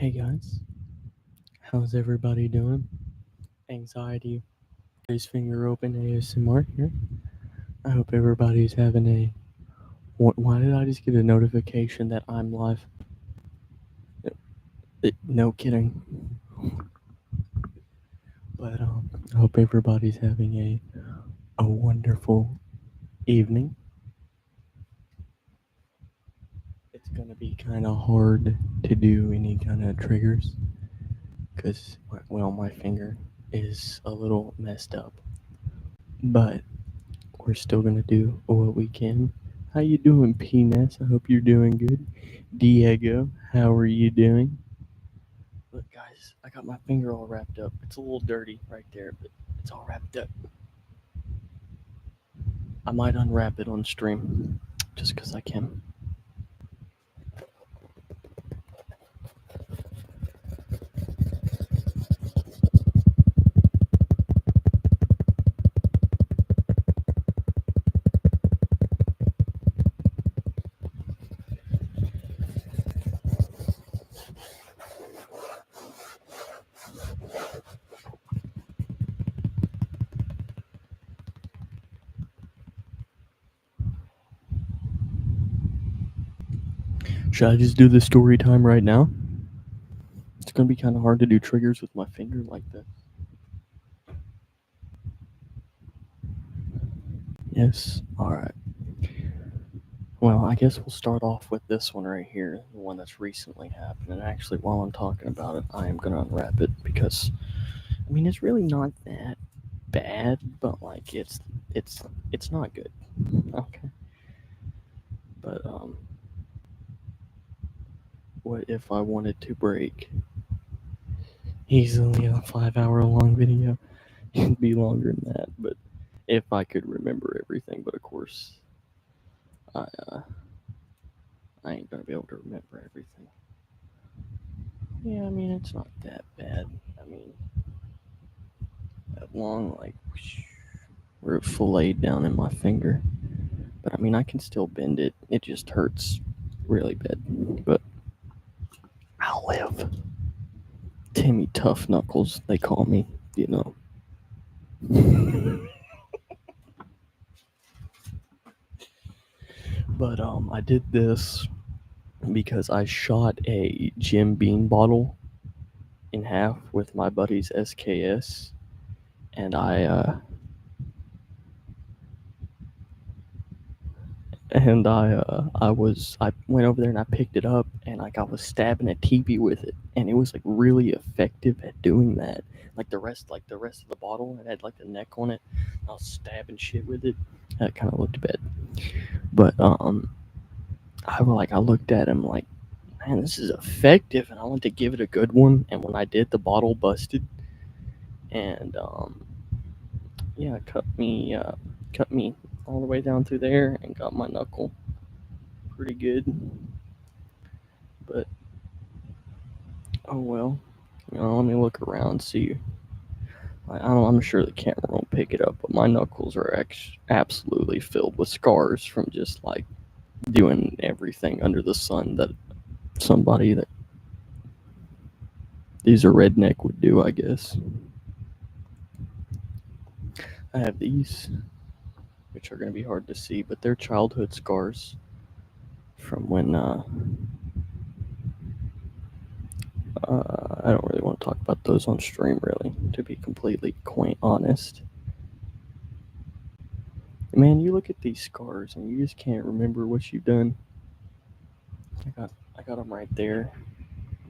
Hey guys, how's everybody doing? Anxiety, raise finger open ASMR here. I hope everybody's having a. Why did I just get a notification that I'm live? No kidding. But I hope everybody's having a wonderful evening. It's gonna be kind of hard to do any kind of triggers because my finger is a little messed up, but we're still gonna do what we can. How you doing, Penis? I hope you're doing good. Diego, how are you doing? Look, guys, I got my finger all wrapped up. It's a little dirty right there, but it's all wrapped up. I might unwrap it on stream, just because I can. Should I just do the story time right now? It's gonna be kind of hard to do triggers with my finger like this. Yes. All right. Well, I guess we'll start off with this one right here, the one that's recently happened. And actually, while I'm talking about it, I am gonna unwrap it because I mean it's really not that bad, but like it's it's not good. Okay. But what if I wanted to break easily a 5 hour long video? It'd be longer than that, but if I could remember everything, but of course I I ain't gonna be able to remember everything. Yeah, I mean it's not that bad. I mean that long like where it filleted down in my finger. But I mean I can still bend it. It just hurts really bad. But I'll live. Timmy Tough Knuckles, they call me, you know. But I did this because I shot a Jim Beam bottle in half with my buddy's SKS, and I went over there and I picked it up and like I was stabbing a TV with it, and it was like really effective at doing that. Like the rest of the bottle, it had like the neck on it. I was stabbing shit with it. That kind of looked bad, but I looked at him like, man, this is effective, and I went to give it a good one, and when I did, the bottle busted, and yeah, cut me all the way down through there, and got my knuckle pretty good, but oh well. Let me look around, see. I'm sure the camera won't pick it up, but my knuckles are absolutely filled with scars from just like doing everything under the sun that somebody that these a redneck would do, I guess. I have these, which are going to be hard to see, but they're childhood scars from when I don't really want to talk about those on stream, really, to be completely quaint honest. Man, you look at these scars and you just can't remember what you've done. I got them right there.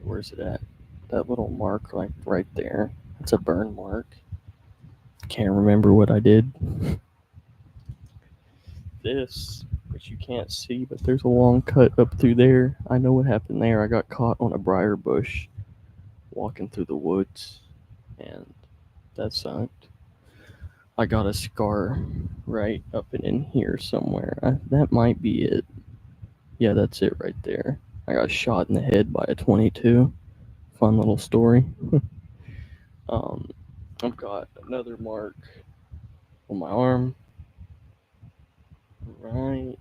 Where's it at? That little mark, like right there. That's a burn mark. Can't remember what I did. This, which you can't see, but there's a long cut up through there. I know what happened there. I got caught on a briar bush walking through the woods, and that sucked. I got a scar right up and in here somewhere. That might be it. Yeah, that's it right there. I got shot in the head by a 22. Fun little story. um, I've got another mark on my arm. Right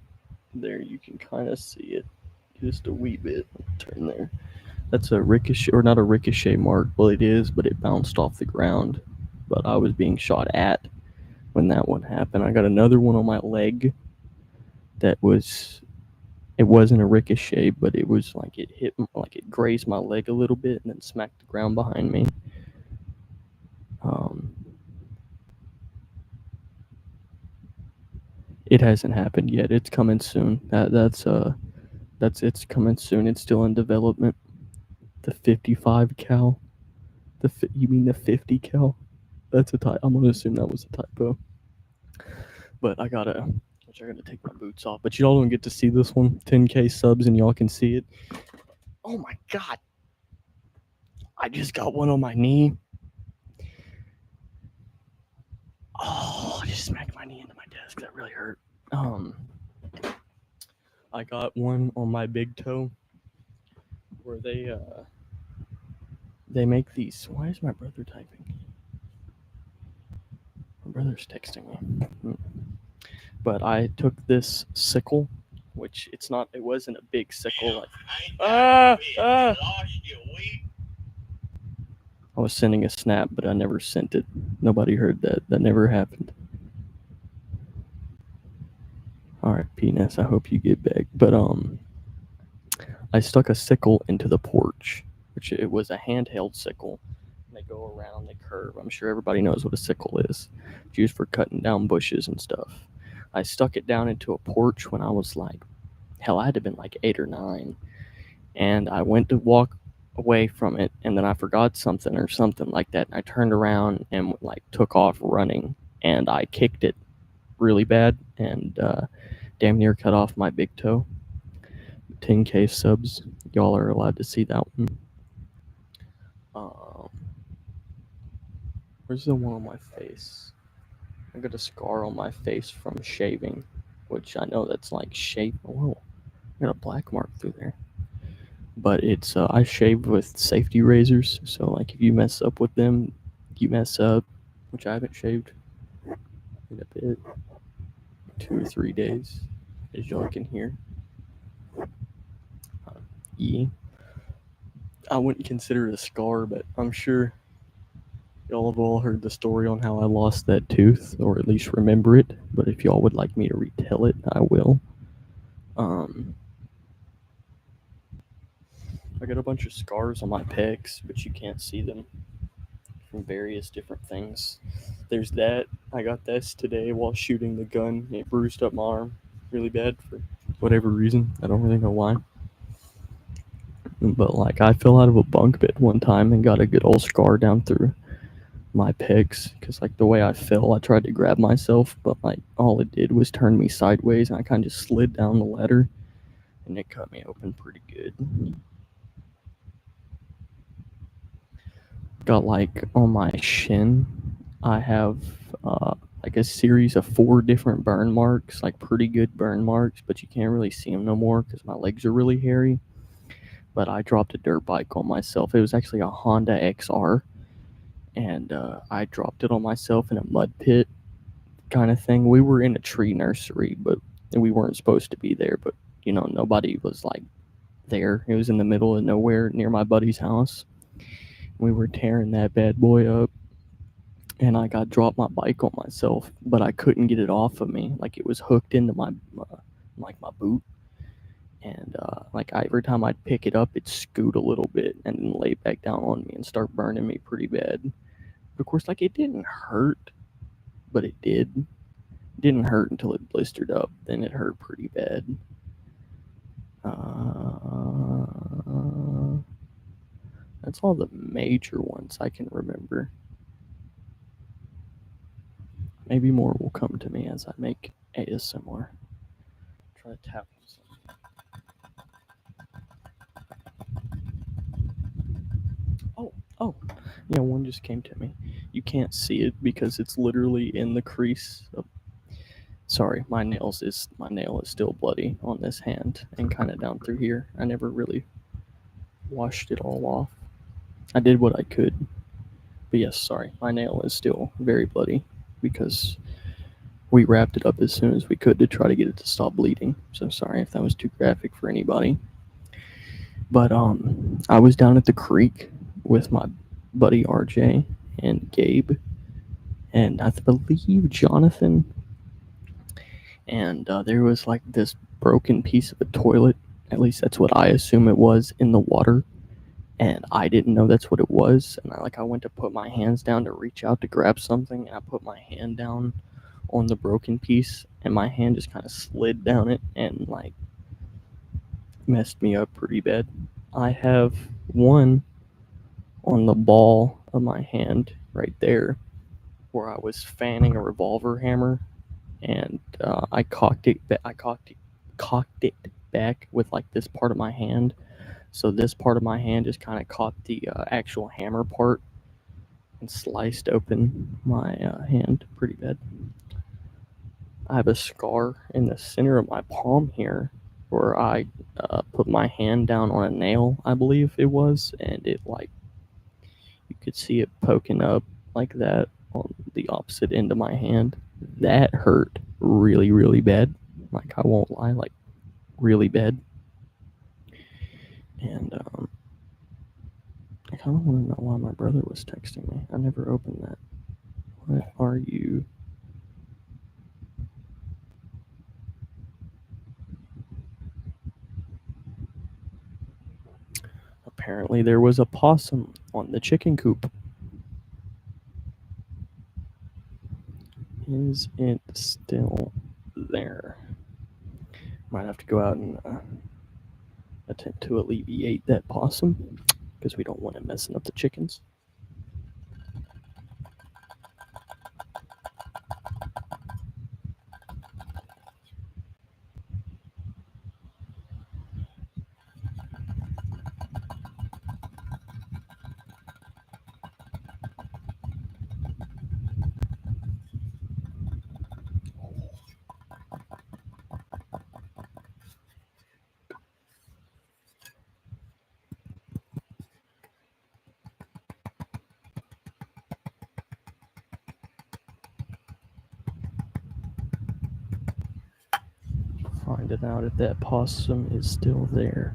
there, you can kind of see it just a wee bit. Turn there. That's a ricochet, or not a ricochet mark. Well, it is, but it bounced off the ground. But I was being shot at when that one happened. I got another one on my leg that was, it wasn't a ricochet, but it was like it hit, like it grazed my leg a little bit and then smacked the ground behind me. It hasn't happened yet. It's coming soon. That's it's coming soon. It's still in development. The 55 cal. You mean the 50 cal? That's a type. I'm gonna assume that was a typo. But I gotta take my boots off. But y'all don't get to see this one. 10K subs and y'all can see it. Oh my god! I just got one on my knee. Oh, I just smacked my knee into my desk. That really hurt. I got one on my big toe where they make these. Why is my brother typing? My brother's texting me. But I took this sickle, which it wasn't a big sickle. I was sending a snap, but I never sent it. Nobody heard that. That never happened. All right, penis. I hope you get back. But I stuck a sickle into the porch, which it was a handheld sickle. And they go around, they curve. I'm sure everybody knows what a sickle is. It's used for cutting down bushes and stuff. I stuck it down into a porch when I was like, hell, I had to have been like 8 or 9. And I went to walk away from it, and then I forgot something or something like that. And I turned around and like took off running, and I kicked it really bad and damn near cut off my big toe. 10K subs, y'all are allowed to see that one. Where's the one on my face? I got a scar on my face from shaving, which I know that's like shave. Whoa, I got a black mark through there. But it's I shaved with safety razors, so like if you mess up with them, you mess up. Which I haven't shaved in a bit, 2 or 3 days, as y'all can hear. Yeah, I wouldn't consider it a scar, but I'm sure y'all have all heard the story on how I lost that tooth, or at least remember it. But if y'all would like me to retell it, I will. I got a bunch of scars on my pecs, but you can't see them from various different things. There's that. I got this today while shooting the gun. It bruised up my arm really bad for whatever reason. I don't really know why. But like I fell out of a bunk bed one time and got a good old scar down through my pecs because like the way I fell, I tried to grab myself, but like all it did was turn me sideways and I kind of just slid down the ladder and it cut me open pretty good. Got like on my shin, I have like a series of 4 different burn marks, like pretty good burn marks, but you can't really see them no more because my legs are really hairy. But I dropped a dirt bike on myself. It was actually a Honda XR, and I dropped it on myself in a mud pit kind of thing. We were in a tree nursery, but we weren't supposed to be there. But you know, nobody was like there. It was in the middle of nowhere near my buddy's house. We were tearing that bad boy up, and I got dropped my bike on myself, but I couldn't get it off of me. Like it was hooked into my like my boot, and like every time I'd pick it up, it'd scoot a little bit and then lay back down on me and start burning me pretty bad. But of course, like it didn't hurt, but it did. It didn't hurt until it blistered up. Then it hurt pretty bad. That's all the major ones I can remember. Maybe more will come to me as I make ASMR. Try to tap some. Oh, yeah, one just came to me. You can't see it because it's literally in the crease of. Sorry, my nail is still bloody on this hand and kind of down through here. I never really washed it all off. I did what I could. But yes, sorry, my nail is still very bloody because we wrapped it up as soon as we could to try to get it to stop bleeding. So sorry if that was too graphic for anybody. But I was down at the creek with my buddy RJ and Gabe and I believe Jonathan, and there was like this broken piece of a toilet. At least that's what I assume it was in the water, and I didn't know that's what it was. And I went to put my hands down to reach out to grab something, and I put my hand down on the broken piece, and my hand just kind of slid down it and like messed me up pretty bad. I have one on the ball of my hand right there where I was fanning a revolver hammer, and I cocked it. Cocked it back with like this part of my hand. So this part of my hand just kind of caught the actual hammer part and sliced open my hand pretty bad. I have a scar in the center of my palm here where I put my hand down on a nail, I believe it was, and it like you could see it poking up like that on the opposite end of my hand. That hurt really, really bad. Like I won't lie, like really bad. And I kind of want to know why my brother was texting me. I never opened that. What are you? Apparently, there was a possum on the chicken coop. Is it still there? Might have to go out and attempt to alleviate that possum because we don't want it messing up the chickens. Finding out if that possum is still there.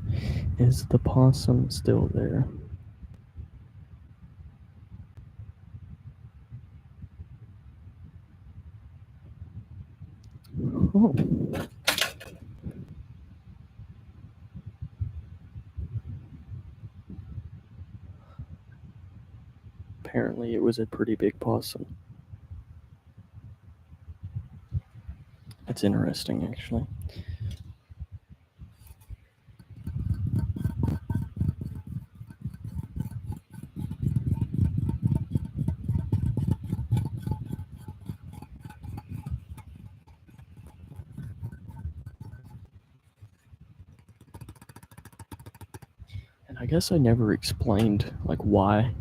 Is the possum still there? Oh. Apparently, it was a pretty big possum. It's interesting, actually. And I guess I never explained like why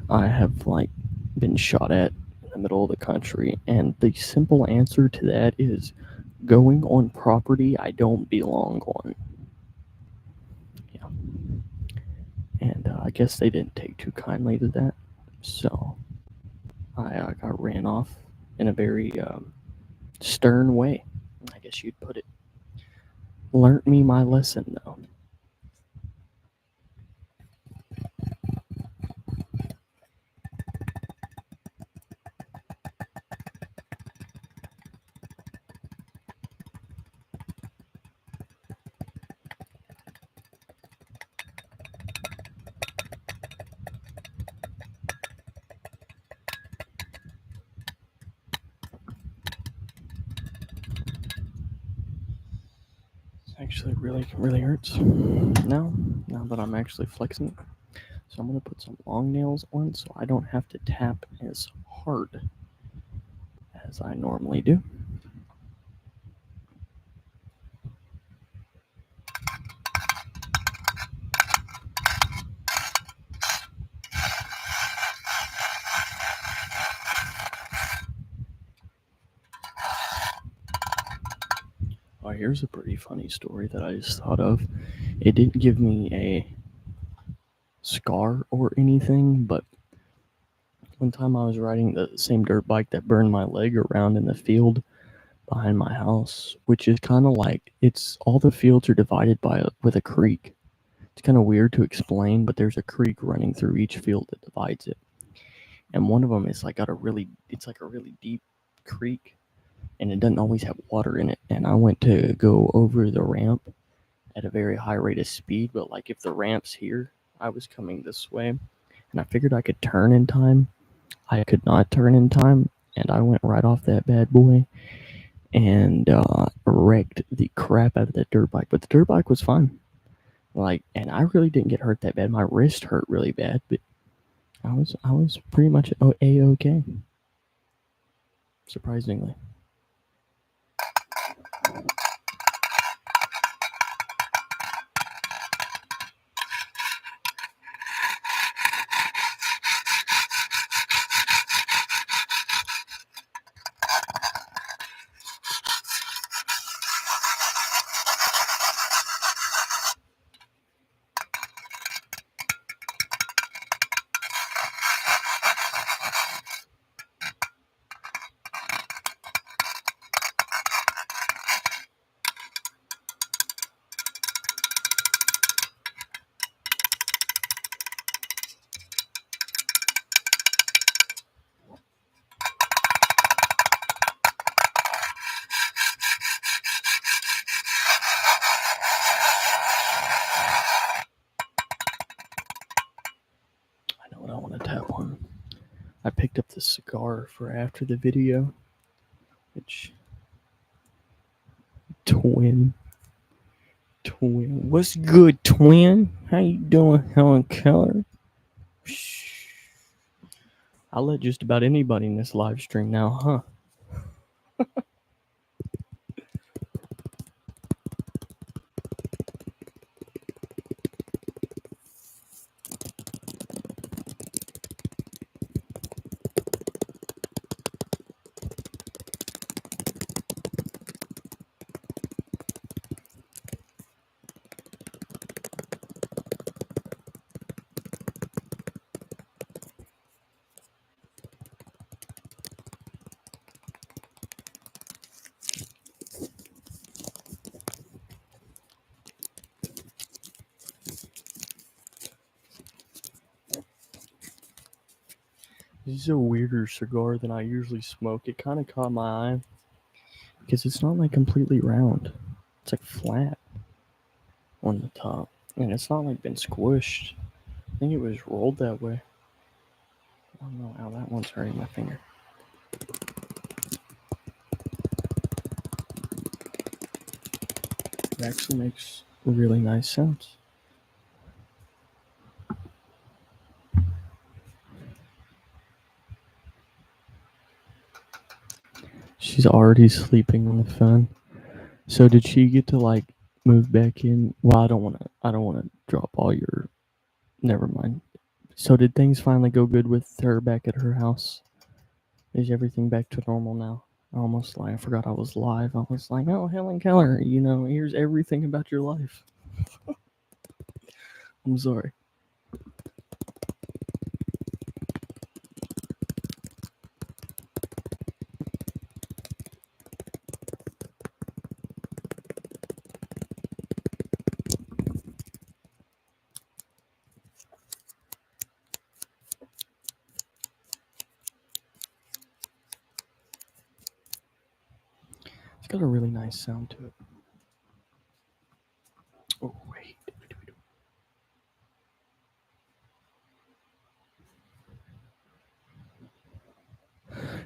I have like been shot at in the middle of the country, and the simple answer to that is going on property I don't belong on. Yeah, and I guess they didn't take too kindly to that, so I got ran off in a very stern way, I guess you'd put it. Learnt me my lesson though. Actually really hurts now that I'm actually flexing it. So I'm gonna put some long nails on so I don't have to tap as hard as I normally do. Oh, here's a pretty funny story that I just thought of. It didn't give me a scar or anything, but one time I was riding the same dirt bike that burned my leg around in the field behind my house, which is kind of like it's all the fields are divided by with a creek. It's kind of weird to explain, but there's a creek running through each field that divides it. And one of them is like it's like a really deep creek, and it doesn't always have water in it. And I went to go over the ramp at a very high rate of speed, but like if the ramp's here, I was coming this way, and I figured I could turn in time. I could not turn in time, and I went right off that bad boy and wrecked the crap out of that dirt bike. But the dirt bike was fine. Like, and I really didn't get hurt that bad. My wrist hurt really bad, but I was pretty much a okay. Surprisingly. I know what I want to tap on. I picked up the cigar for after the video, which twin. What's good, twin? How you doing, Helen Keller? Shh. I'll let just about anybody in this live stream now, huh? This is a weirder cigar than I usually smoke. It kind of caught my eye because it's not like completely round. It's like flat on the top, and it's not like been squished. I think it was rolled that way. I don't know how that one's hurting my finger. It actually makes really nice sounds. She's already sleeping on the phone. So did she get to like move back in? Well, I don't want to drop all your. Never mind. So did things finally go good with her back at her house? Is everything back to normal now? I forgot I was live. I was like, oh, Helen Keller, here's everything about your life. I'm sorry. It's got a really nice sound to it. Oh, wait.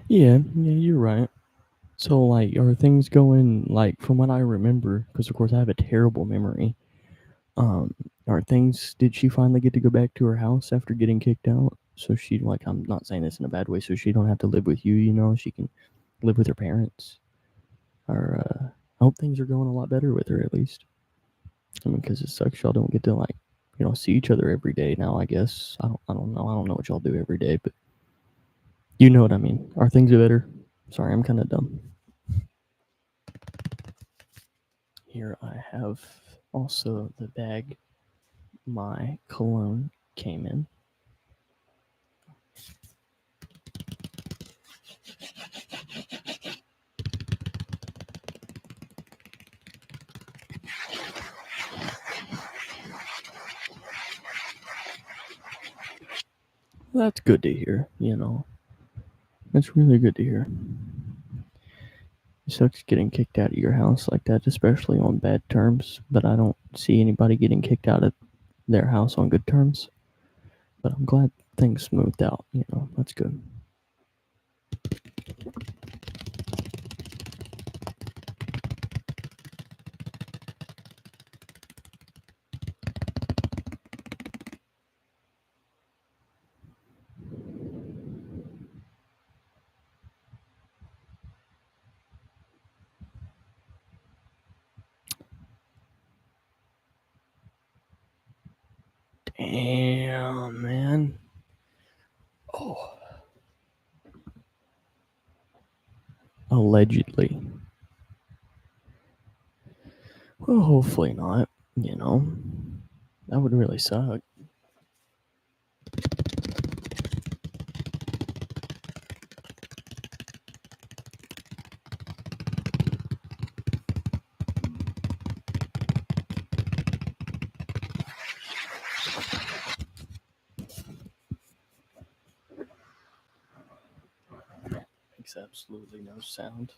Yeah, you're right. So, like, are things going, like, from what I remember, because, of course, I have a terrible memory, did she finally get to go back to her house after getting kicked out? So she, like, I'm not saying this in a bad way, so she don't have to live with you, she can live with her parents. Or, I hope things are going a lot better with her, at least. I mean, because it sucks y'all don't get to, like, see each other every day now, I guess. I don't know. I don't know what y'all do every day, but you know what I mean. Are things better? Sorry, I'm kind of dumb. Here I have also the bag my cologne came in. That's good to hear, you know. That's really good to hear. It sucks getting kicked out of your house like that, especially on bad terms, but I don't see anybody getting kicked out of their house on good terms. But I'm glad things smoothed out, you know. That's good. Damn, man. Oh, allegedly. Well, hopefully not, you know. That would really suck. Makes absolutely no sound.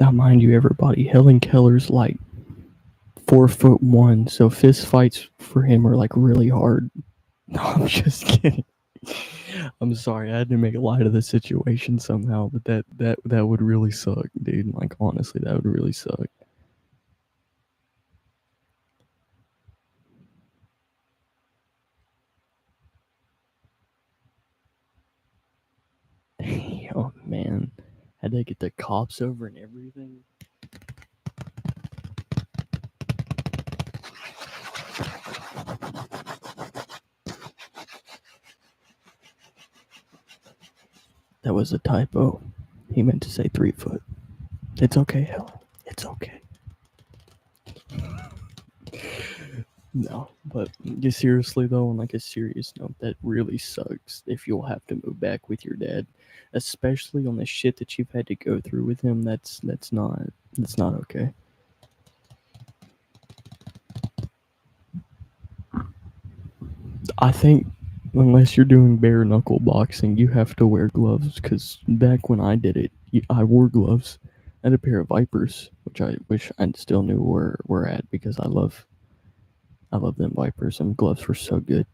Now, mind you, everybody, Helen Keller's like 4'1", so fist fights for him are like really hard. No, I'm just kidding. I'm sorry, I had to make light of the situation somehow, but that would really suck, dude. Like honestly, that would really suck. Oh man, had to get the cops over and everything. That was a typo. He meant to say 3 foot. It's okay, Helen. It's okay. No, but seriously though, on like a serious note, that really sucks if you'll have to move back with your dad, especially on the shit that you've had to go through with him. That's not okay. I think unless you're doing bare knuckle boxing, you have to wear gloves. Because back when I did it, I wore gloves. I had a pair of Vipers, which I wish I still knew where at because I love them Vipers. And gloves were so good.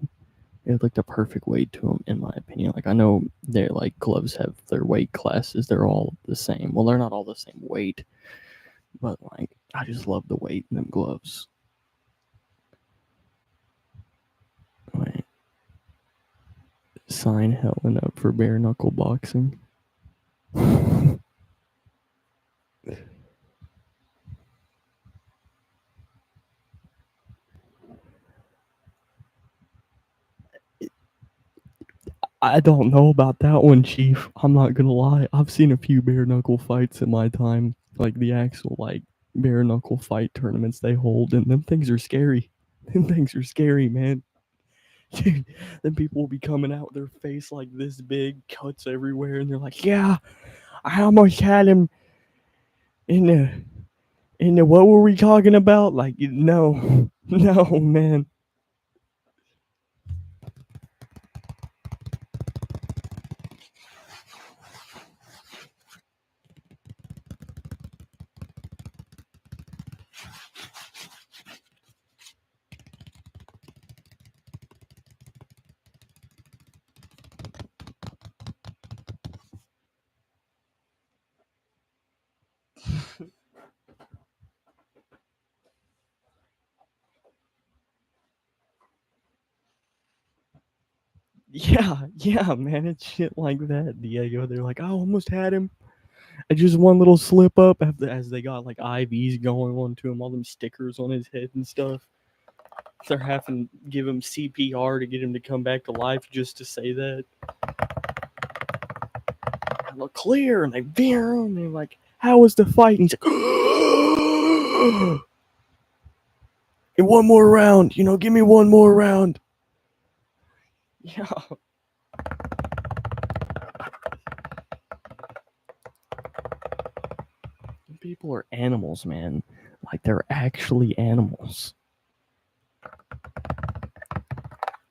They had like the perfect weight to them, in my opinion. Like I know they're like gloves have their weight classes. They're all the same. Well, they're not all the same weight, but like I just love the weight in them gloves. Like, sign Helen up for bare knuckle boxing. I don't know about that one, Chief. I'm not gonna lie. I've seen a few bare knuckle fights in my time, like the actual like bare knuckle fight tournaments they hold, and them things are scary. Them things are scary, man. Dude, then people will be coming out with their face like this big, cuts everywhere, and they're like, "Yeah, I almost had him in the what were we talking about?" Like, no, no, man. Yeah, yeah, man. It's shit like that, Diego. They're like, "I almost had him." And just one little slip up as they got like IVs going on to him, all them stickers on his head and stuff. They're having to give him CPR to get him to come back to life just to say that. I look clear, and they veer him, and they're like, "How was the fight?" And he's like, "And one more round, give me one more round." Yeah. People are animals, man. Like, they're actually animals.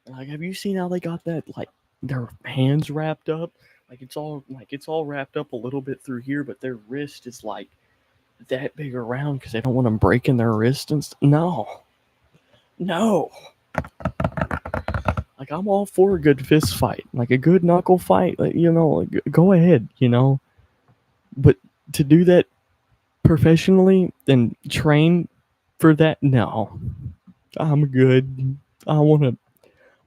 Like, have you seen how they got that, like, their hands wrapped up? Like, it's all wrapped up a little bit through here, but their wrist is like that big around because they don't want them breaking their wrist and no. Like, I'm all for a good fist fight, like a good knuckle fight. Like, go ahead, But to do that professionally and train for that, no. I'm good. I want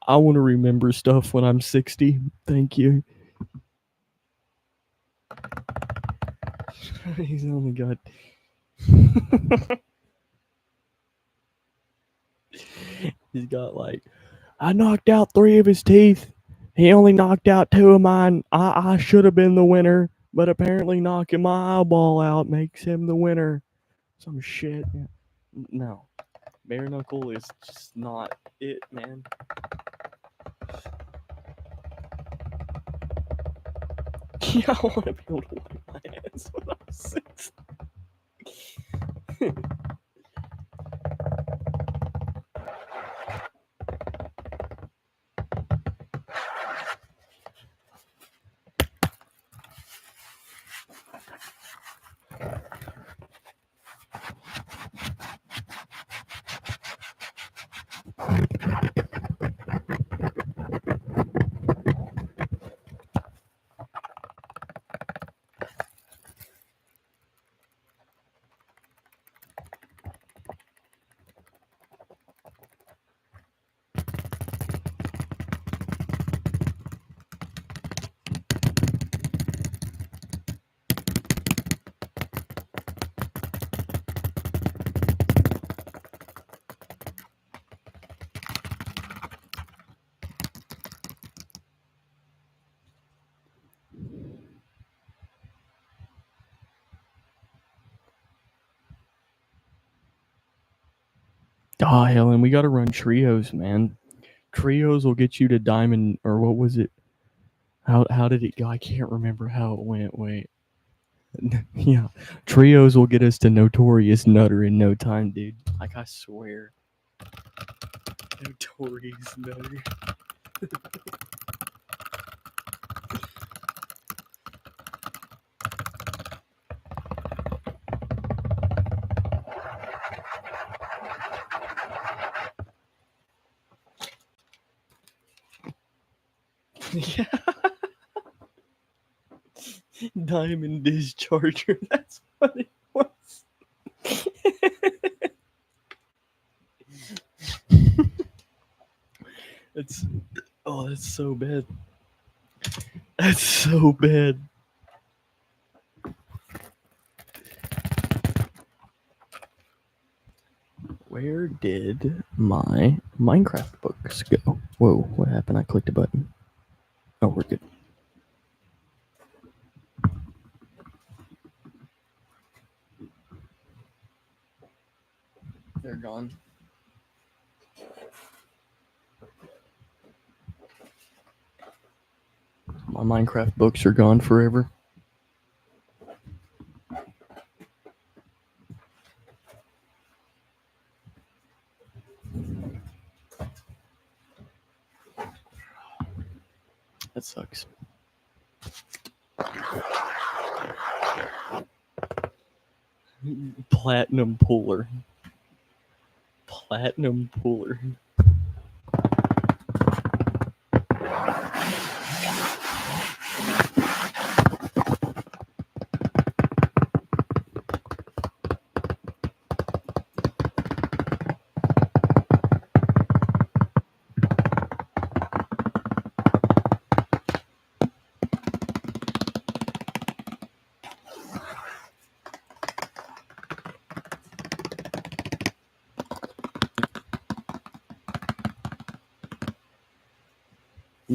to remember stuff when I'm 60. Thank you. He's only got. He's got like, I knocked out 3 of his teeth. He only knocked out 2 of mine. I should have been the winner, but apparently knocking my eyeball out makes him the winner. Some shit. No. Bare knuckle is just not it, man. Yeah, I want to be able to wipe my hands when I'm 6. Oh, Helen, we got to run trios, man. Trios will get you to diamond, or what was it? How did it go? I can't remember how it went. Wait. Yeah. Trios will get us to Notorious Nutter in no time, dude. Like, I swear. Notorious Nutter. Yeah. Diamond Discharger. That's what it was. That's so bad. That's so bad. Where did my Minecraft books go? Whoa, what happened? I clicked a button. Oh, we're good. They're gone. My Minecraft books are gone forever. That sucks. Platinum Puller. Platinum Puller.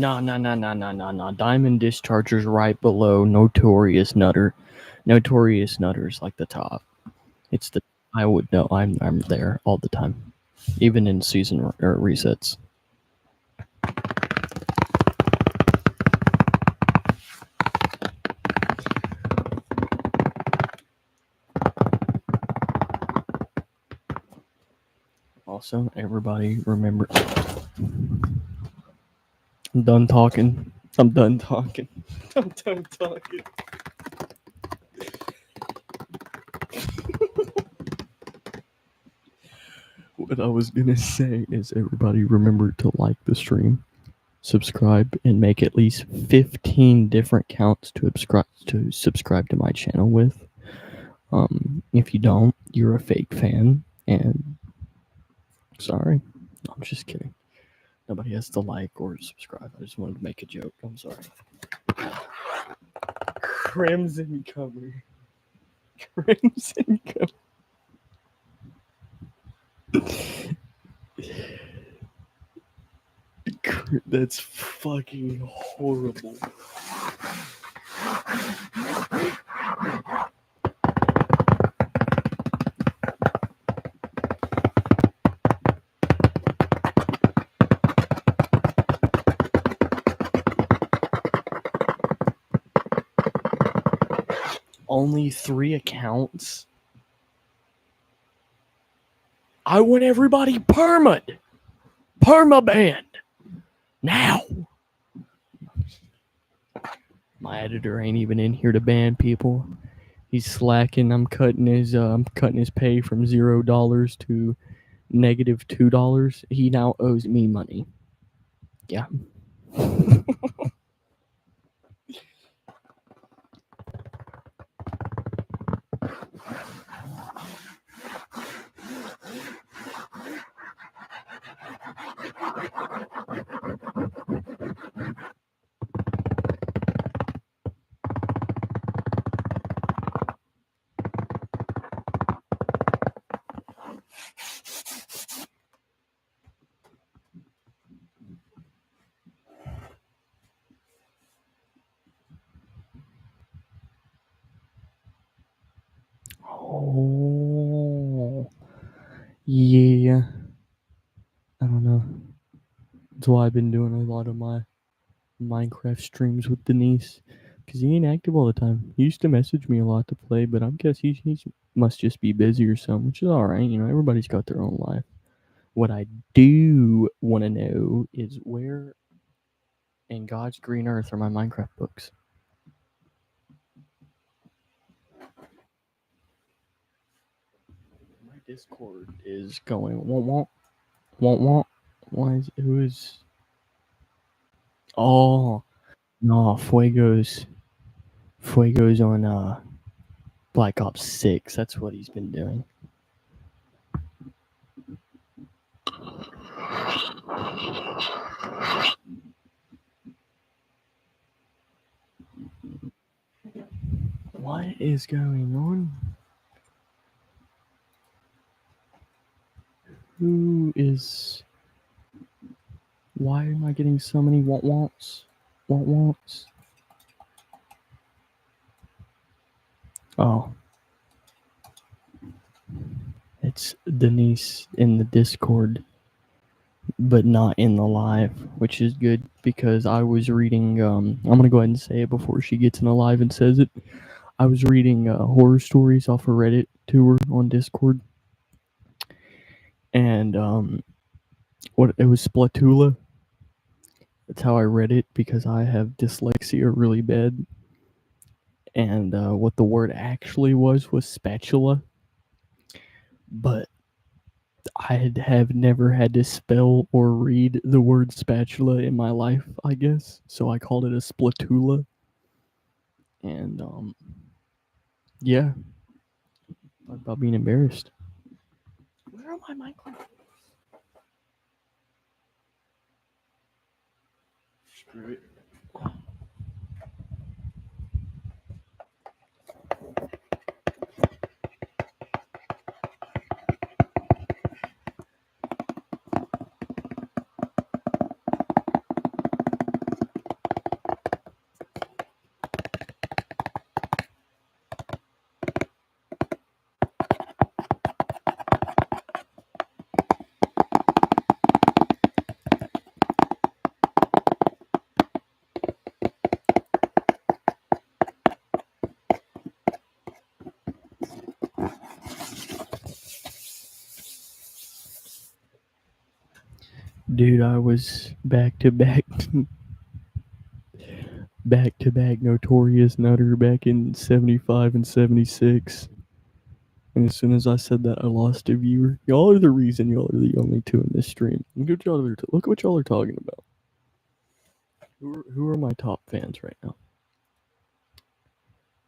No. Diamond Discharger's right below Notorious Nutter. Notorious Nutter's like the top. It's the I would know. I'm there all the time, even in season or resets. Also, everybody remember. I'm done talking. I'm done talking. I'm done talking. What I was gonna say is everybody remember to like the stream, subscribe, and make at least 15 different counts to subscribe to my channel with. If you don't, you're a fake fan, and sorry. No, I'm just kidding. Nobody has to like or subscribe. I just wanted to make a joke. I'm sorry. Crimson cover. Crimson cover. That's fucking horrible. Only 3 accounts? I want everybody permabanned. Now. My editor ain't even in here to ban people. He's slacking. I'm cutting his pay from $0 to -$2. He now owes me money. Yeah. Oh. Yeah. I don't know. That's why I've been doing a lot of my Minecraft streams with Denise. Because he ain't active all the time. He used to message me a lot to play, but I guess he must just be busy or something, which is alright. You know, everybody's got their own life. What I do want to know is where in God's green earth are my Minecraft books? My Discord is going won't. Why is who is? Oh no, Fuego's on Black Ops 6. That's what he's been doing. What is going on? Who is? Why am I getting so many wants? Oh. It's Denise in the Discord, but not in the live, which is good because I was reading. I'm gonna go ahead and say it before she gets in the live and says it. I was reading horror stories off of Reddit to her on Discord, and what it was Splatula. That's how I read it because I have dyslexia really bad, and what the word actually was spatula, but I have never had to spell or read the word spatula in my life, I guess. So I called it a splatula. And yeah. About being embarrassed. Where are my Minecraft? Screw it. Dude, I was back to back notorious nutter back in 75 and 76. And as soon as I said that, I lost a viewer. Y'all are the reason y'all are the only two in this stream. Look at what y'all are talking about. Who are my top fans right now?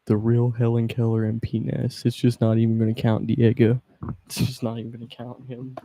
The real Helen Keller and P. Ness. It's just not even going to count Diego. It's just not even going to count him.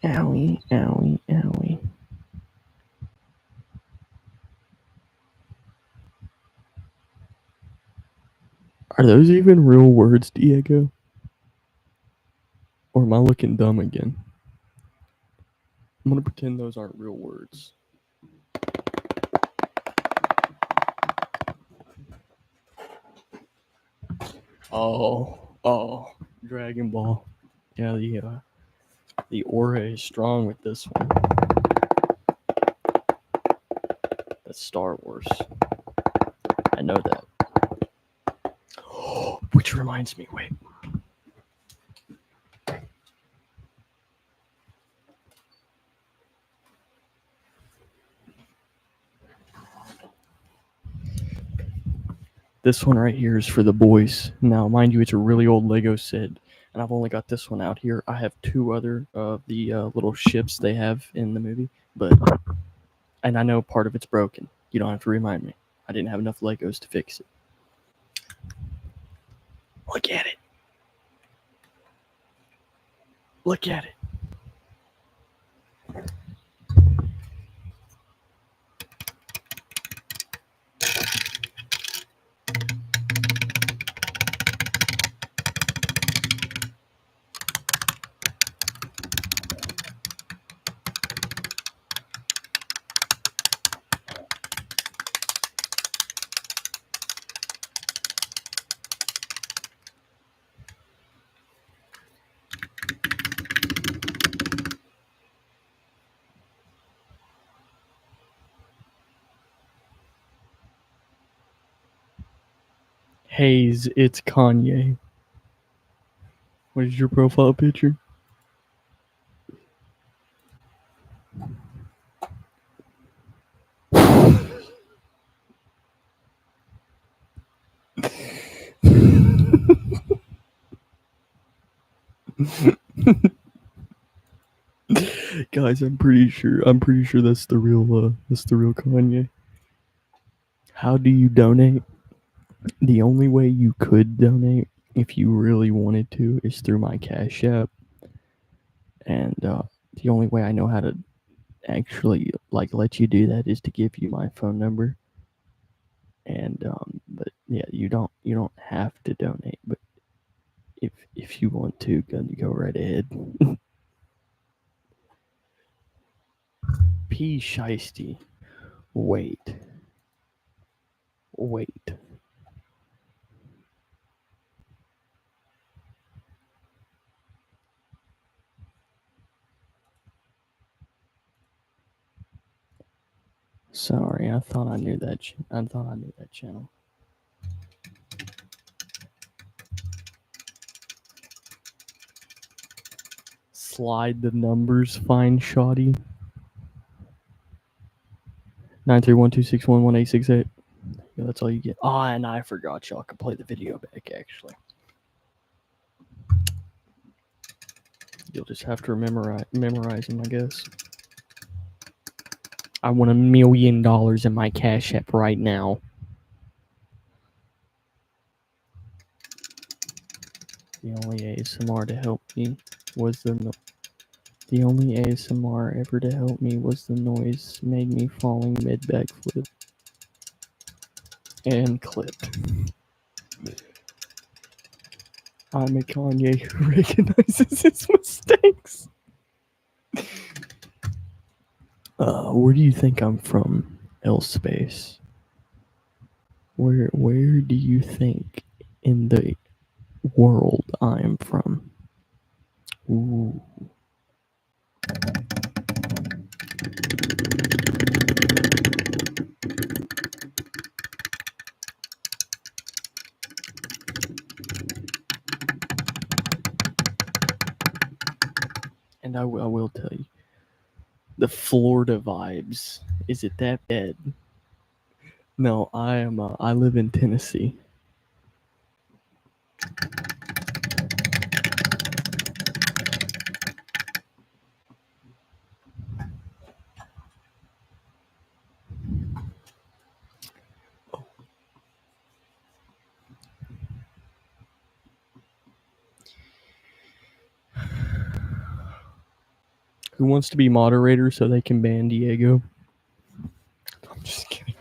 Owie, owie, owie. Are those even real words, Diego? Or am I looking dumb again? I'm gonna pretend those aren't real words. Oh, Dragon Ball. Yeah, the aura is strong with this one. That's Star Wars. I know that. Which reminds me, wait. This one right here is for the boys. Now, mind you, it's a really old Lego set, and I've only got this one out here. I have two other of the little ships they have in the movie, and I know part of it's broken. You don't have to remind me. I didn't have enough Legos to fix it. Look at it. Look at it. Hayes, it's Kanye. What is your profile picture? Guys, I'm pretty sure that's the real Kanye. How do you donate? The only way you could donate, if you really wanted to, is through my Cash App. And the only way I know how to actually let you do that is to give you my phone number. And but yeah, you don't have to donate, but if you want to, go right ahead. P Shiesty. Wait. Sorry, I thought I knew that. Channel. Slide the numbers, fine, shoddy. 93126118868. Yeah, that's all you get. Oh, and I forgot y'all can play the video back. Actually, you'll just have to memorize them, I guess. I want $1 million in my Cash App right now. The only ASMR to help me was the The only ASMR ever to help me was the noise made me falling mid backflip. And clip. I'm a Kanye who recognizes his mistakes. Where do you think I'm from, L Space? Where do you think in the world I am from? Ooh. And I will tell you, the Florida vibes. Is it that bad? No, I am. I live in Tennessee. Who wants to be moderator so they can ban Diego? I'm just kidding.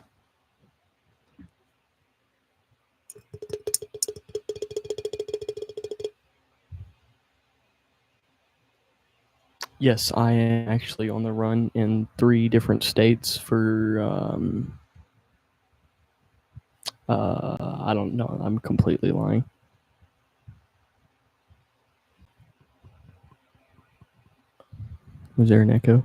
Yes, I am actually on the run in 3 different states for. I don't know. I'm completely lying. Was there an echo?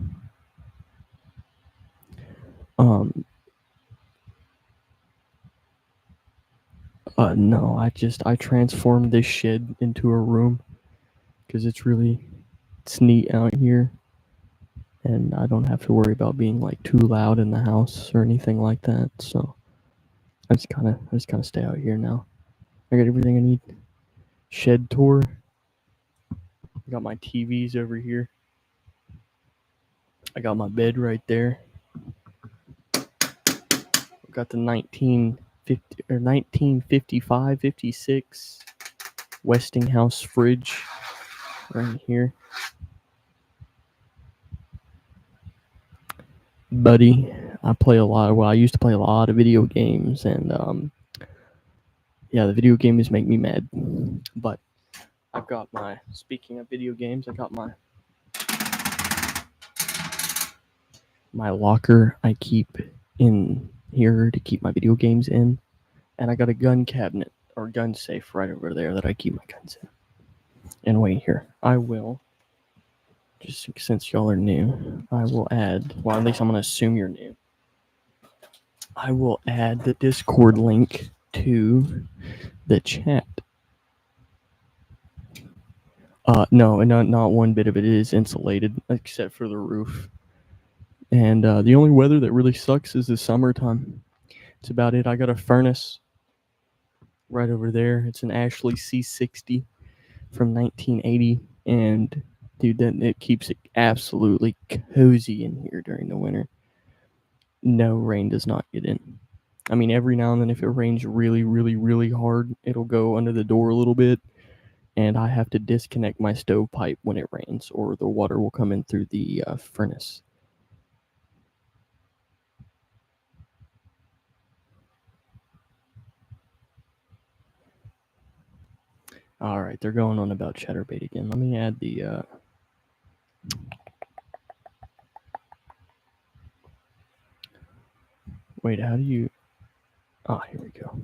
No. I transformed this shed into a room because it's neat out here, and I don't have to worry about being like too loud in the house or anything like that. So I just kind of stay out here now. I got everything I need. Shed tour. I got my TVs over here. I got my bed right there. I got the 1950 or 1955, 56 Westinghouse fridge right here. Buddy, I play a lot. Well, I used to play a lot of video games, and yeah, the video games make me mad. But I've got my. Speaking of video games, I got my locker. I keep in here to keep my video games in, and I got a gun cabinet or gun safe right over there that I keep my guns in. And wait here, I will. Just since y'all are new, I will add. Well, at least I'm gonna assume you're new. I will add the Discord link to the chat. No, not one bit of it is insulated except for the roof. And the only weather that really sucks is the summertime. It's about it. I got a furnace right over there. It's an Ashley C60 from 1980, and dude, that it keeps it absolutely cozy in here during the winter. No, rain does not get in. I mean, every now and then, if it rains really, really, really hard, it'll go under the door a little bit, and I have to disconnect my stovepipe when it rains, or the water will come in through the furnace. All right, they're going on about Chatterbait again. Let me add the. Wait, how do you? Ah, here we go.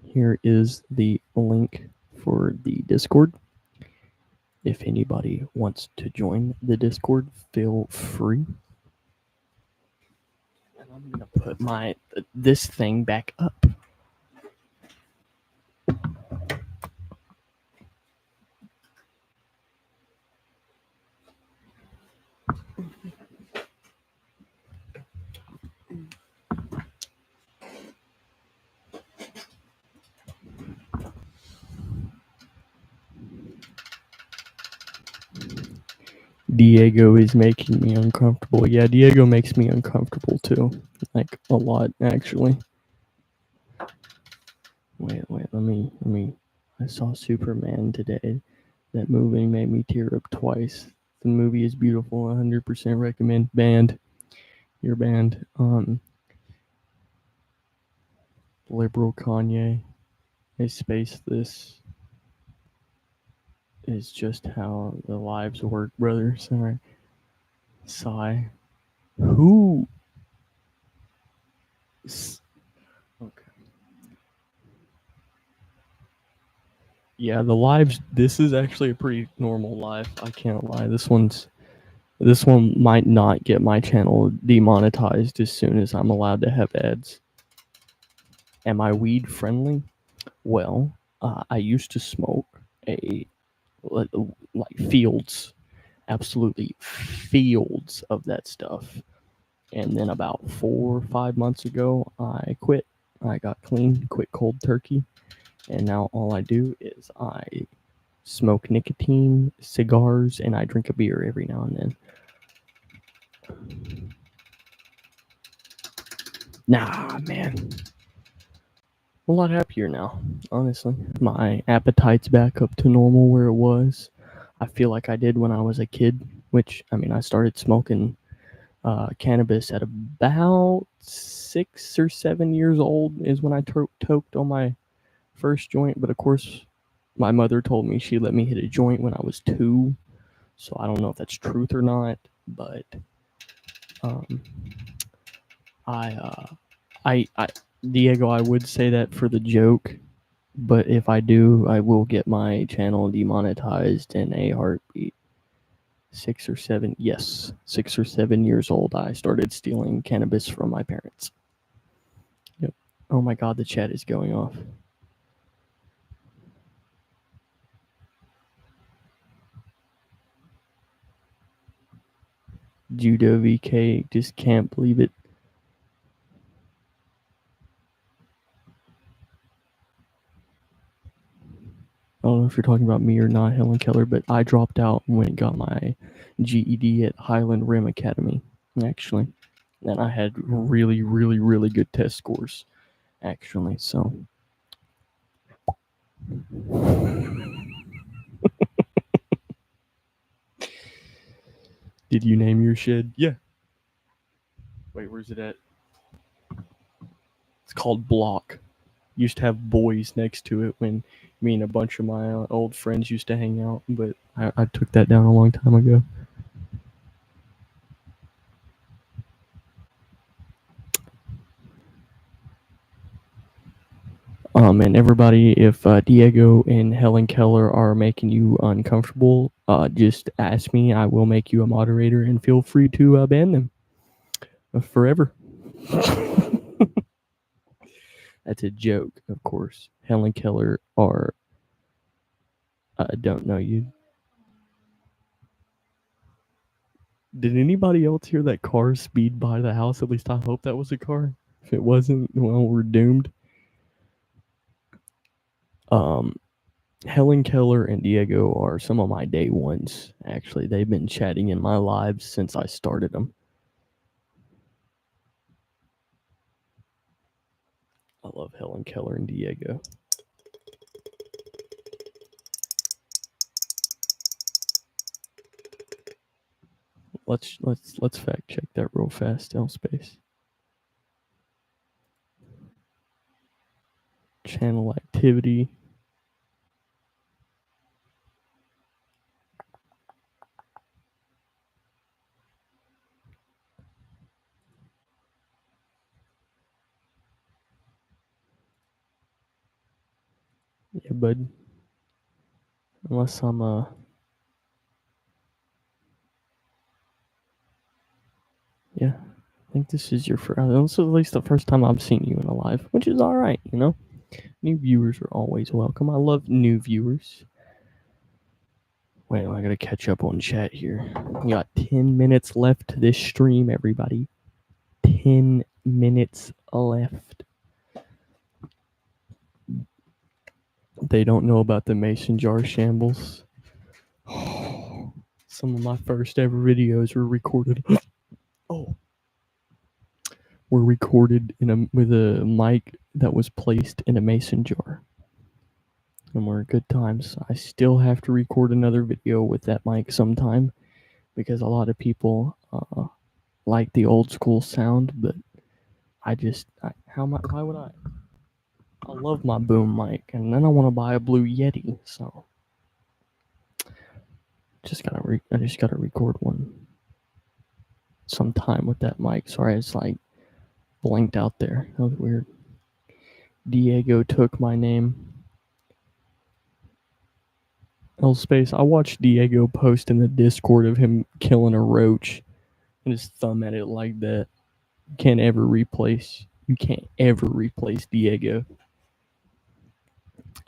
Here is the link for the Discord. If anybody wants to join the Discord, feel free. And I'm gonna put this thing back up. Diego is making me uncomfortable. Yeah, Diego makes me uncomfortable too. Like a lot, actually. Wait, let me. I saw Superman today. That movie made me tear up twice. The movie is beautiful. 100% recommend. Banned. You're banned. Liberal Kanye. I space this is just how the lives work, brother. Sorry. Sigh. Who? Okay. Yeah, the lives. This is actually a pretty normal life. I can't lie. This one might not get my channel demonetized as soon as I'm allowed to have ads. Am I weed friendly? Well, I used to smoke a like fields, absolutely fields of that stuff. And then about 4 or 5 months ago, I quit. I got clean, quit cold turkey, and now all I do is I smoke nicotine, cigars, and I drink a beer every now and then. Nah, man. A lot happier now, honestly. My appetite's back up to normal where it was. I feel like I did when I was a kid, which, I mean, I started smoking cannabis at about 6 or 7 years old, is when I toked on my first joint. But of course, my mother told me she let me hit a joint when I was 2. So I don't know if that's truth or not, but um, I, Diego, I would say that for the joke, but if I do, I will get my channel demonetized in a heartbeat. 6 or 7, yes, 6 or 7 years old, I started stealing cannabis from my parents. Yep. Oh my god, the chat is going off. Judo VK, just can't believe it. I don't know if you're talking about me or not, Helen Keller, but I dropped out when I got my GED at Highland Rim Academy, actually. And I had really, really, really good test scores, actually, so. Did you name your shed? Yeah. Wait, where's it at? It's called Block. Used to have boys next to it when me and a bunch of my old friends used to hang out, but I took that down a long time ago. And everybody, if Diego and Helen Keller are making you uncomfortable, just ask me. I will make you a moderator, and feel free to ban them forever. That's a joke, of course. Helen Keller are. I don't know you. Did anybody else hear that car speed by the house? At least I hope that was a car. If it wasn't, well, we're doomed. Helen Keller and Diego are some of my day ones, actually. They've been chatting in my lives since I started them. I love Helen Keller and Diego. Let's fact check that real fast, L-Space. Channel activity. Yeah, bud. Unless I'm yeah. I think this is your first. This is at least the first time I've seen you in a live, which is all right, you know. New viewers are always welcome. I love new viewers. Wait, I gotta catch up on chat here. We got 10 minutes left to this stream, everybody. 10 minutes left. They don't know about the mason jar shambles. some of my first ever videos were recorded. Were recorded with a mic that was placed in a mason jar. And were good times. I still have to record another video with that mic sometime because a lot of people like the old school sound, but why would I? I love my boom mic, and then I want to buy a Blue Yeti, so I just gotta record one sometime with that mic. Sorry, it's like blanked out there. That was weird. Diego took my name. Space. I watched Diego post in the Discord of him killing a roach and his thumb at it like that. You can't ever replace Diego.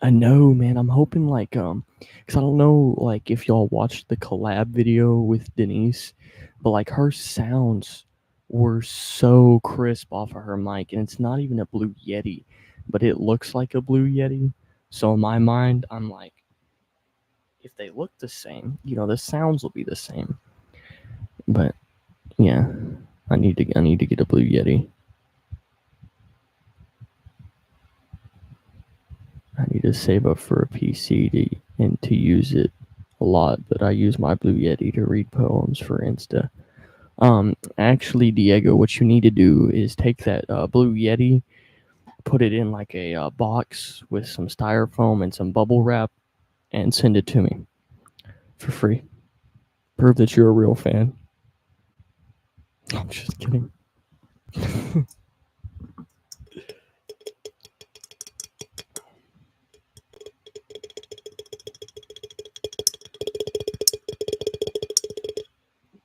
I know, man. I'm hoping because I don't know if y'all watched the collab video with Denise, but her sounds were so crisp off of her mic, and it's not even a Blue Yeti, but it looks like a Blue Yeti. So in my mind, I'm like, if they look the same, the sounds will be the same. But yeah, I need to get a Blue Yeti. I need to save up for a PC to use it a lot, but I use my Blue Yeti to read poems for Insta. Actually, Diego, what you need to do is take that Blue Yeti, put it in a box with some styrofoam and some bubble wrap, and send it to me for free. Prove that you're a real fan. I'm just kidding.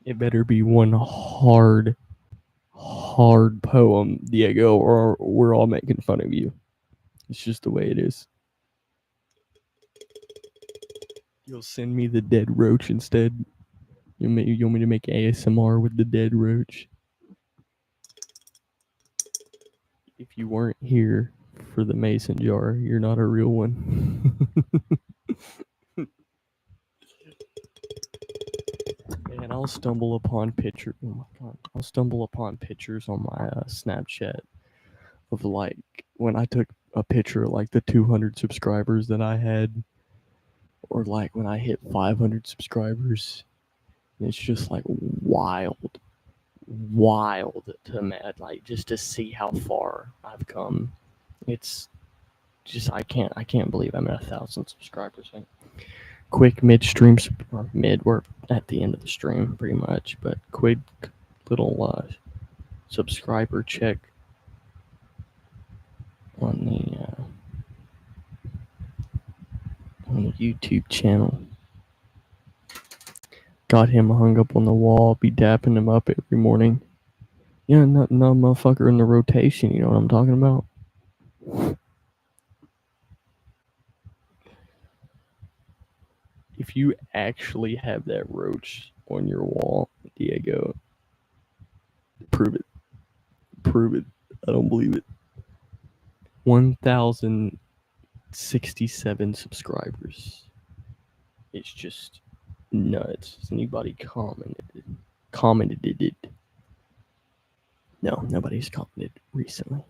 It better be one hard poem, Diego, or we're all making fun of you. It's just the way it is. You'll send me the dead roach instead. You want me to make ASMR with the dead roach? If you weren't here for the mason jar, you're not a real one. And I'll stumble upon pictures. Oh my god! I'll stumble upon pictures on my Snapchat of when I took a picture of the 200 subscribers that I had, or when I hit 500 subscribers. It's just wild to just to see how far I've come. It's just I can't believe I'm at 1,000 subscribers. Quick midstream or mid, we're at the end of the stream pretty much, but quick little subscriber check on the YouTube channel. Got him hung up on the wall. Be dapping him up every morning. Yeah, no motherfucker in the rotation. You know what I'm talking about? If you actually have that roach on your wall, Diego, prove it. Prove it. I don't believe it. 1,067 subscribers. It's just nuts. Has anybody commented it? No, nobody's commented recently.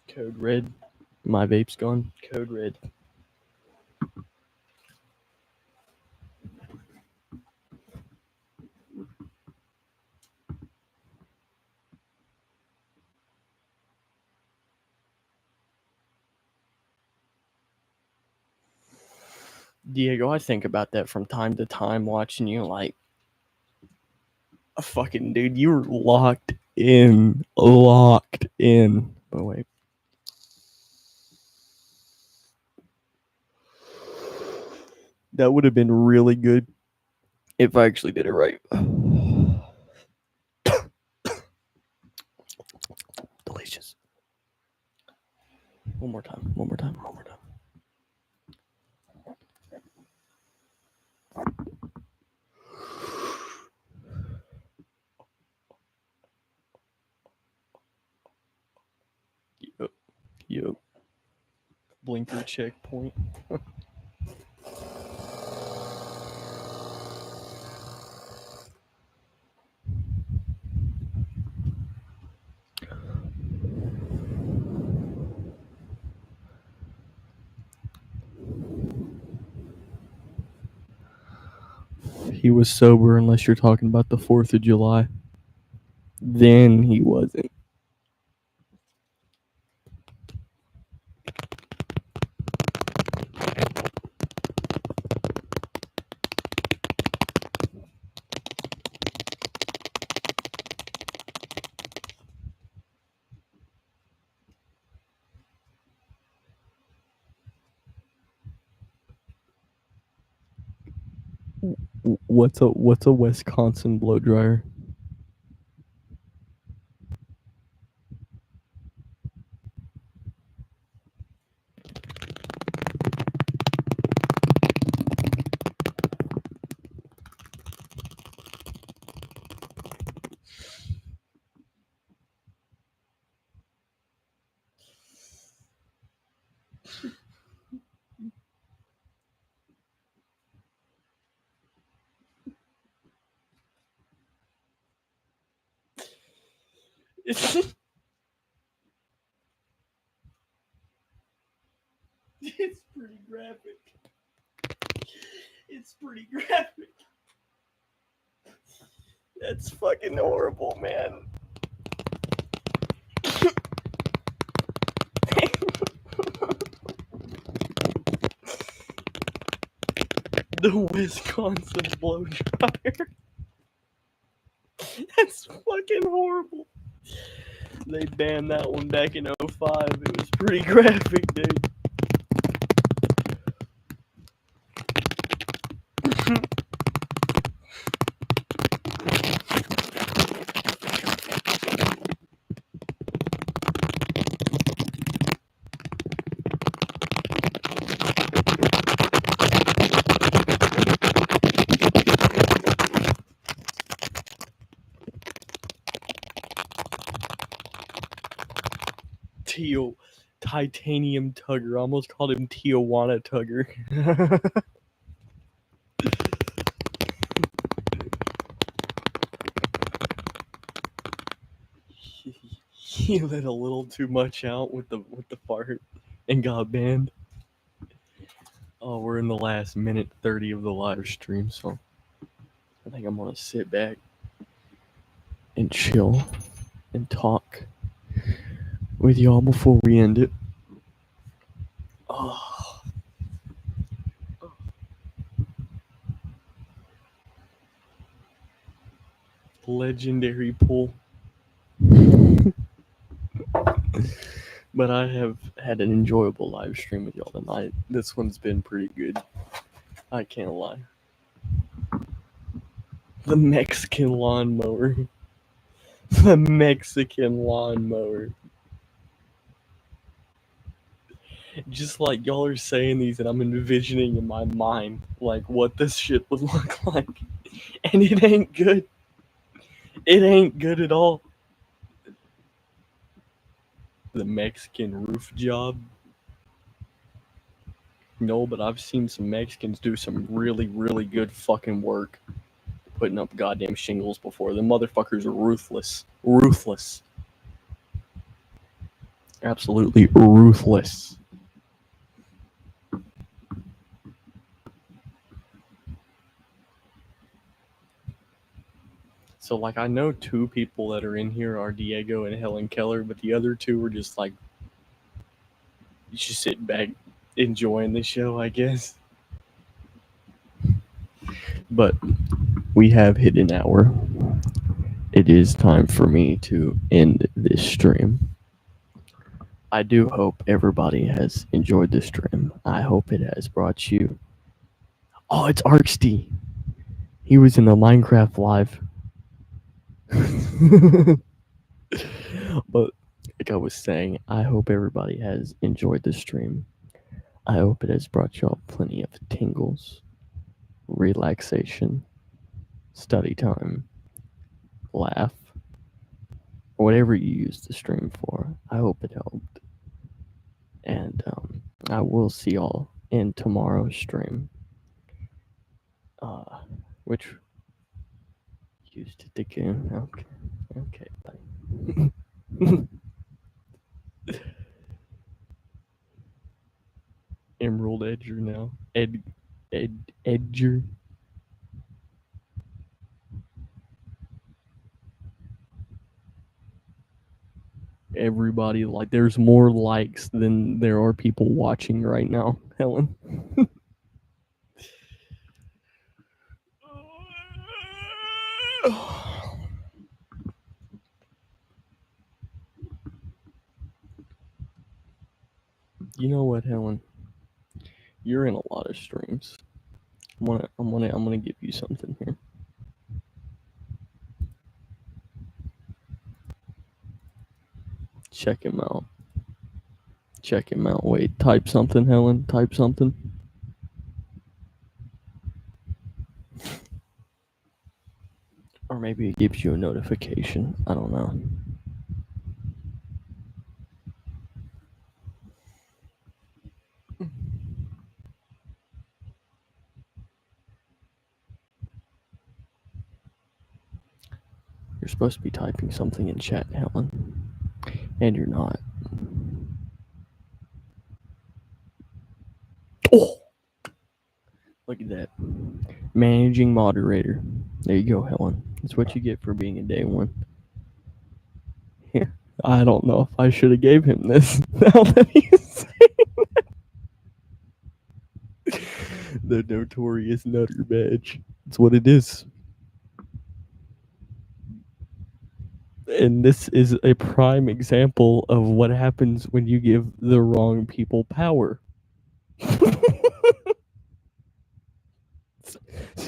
Code red. My vape's gone. Code red. Diego, I think about that from time to time watching you a fucking dude, you were locked in. Oh wait. That would have been really good if I actually did it right. One more time. One more time. One more time. Yup. Yup. Blinker checkpoint. He was sober unless you're talking about the 4th of July. Then he wasn't. What's a Wisconsin blow dryer? It's pretty graphic. It's pretty graphic. That's fucking horrible, man. The Wisconsin blow dryer. That's fucking horrible. They banned that one back in 05. It was pretty graphic, dude. Teal Titanium Tugger. I almost called him Tijuana Tugger. He let a little too much out with the fart and got banned. Oh, we're in the last minute 30 of the live stream, so I think I'm gonna sit back and chill and talk with y'all before we end it. Oh. Legendary pull. But I have had an enjoyable live stream with y'all tonight. This one's been pretty good. I can't lie. The Mexican lawnmower. The Mexican lawnmower. Just like y'all are saying these, and I'm envisioning in my mind like what this shit would look like. And it ain't good. It ain't good at all. The Mexican roof job. No, but I've seen some Mexicans do some really, really good fucking work putting up goddamn shingles before. The motherfuckers are ruthless. Ruthless. Absolutely ruthless. So, like, I know 2 people that are in here are Diego and Helen Keller, but the other 2 are just like, you should sit back enjoying the show, I guess. But we have hit an hour. It is time for me to end this stream. I do hope everybody has enjoyed this stream. I hope it has brought you. Oh, it's Arksty. He was in the Minecraft live. But like I was saying, I hope everybody has enjoyed the stream. I hope it has brought y'all plenty of tingles, relaxation, study time, laugh, whatever you use the stream for. I hope it helped. And I will see y'all in tomorrow's stream. Which used it again. Okay. Okay, buddy. Emerald Edger now. Edger. Everybody, like, there's more likes than there are people watching right now, Helen. You know what, Helen? You're in a lot of streams. I'm gonna give you something here. Check him out. Check him out. Wait, type something, Helen. Type something. Or maybe it gives you a notification. I don't know. You're supposed to be typing something in chat, Helen. And you're not. Oh! Look at that. Managing moderator. There you go, Helen. That's what you get for being a day one. Here. I don't know if I should have gave him this. Now that he's saying the notorious Nutter badge. It's what it is. And this is a prime example of what happens when you give the wrong people power. This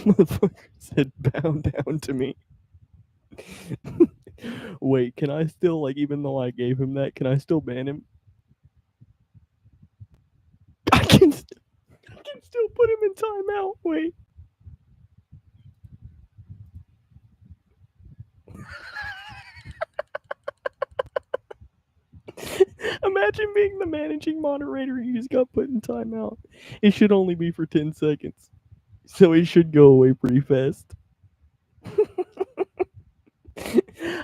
motherfucker said bow down to me. Wait, can I still, like, even though I gave him that, can I still ban him? I can still put him in timeout. Wait. Imagine being the managing moderator. You just got put in timeout. It should only be for 10 seconds. So it should go away pretty fast.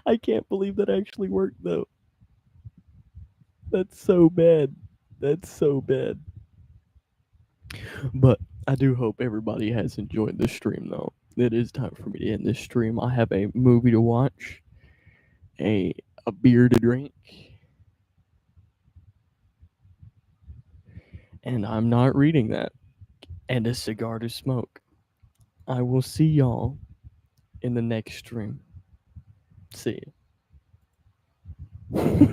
I can't believe that actually worked, though. That's so bad. That's so bad. But I do hope everybody has enjoyed this stream, though. It is time for me to end this stream. I have a movie to watch, a beer to drink, and I'm not reading that, and a cigar to smoke. I will see y'all in the next stream. See you.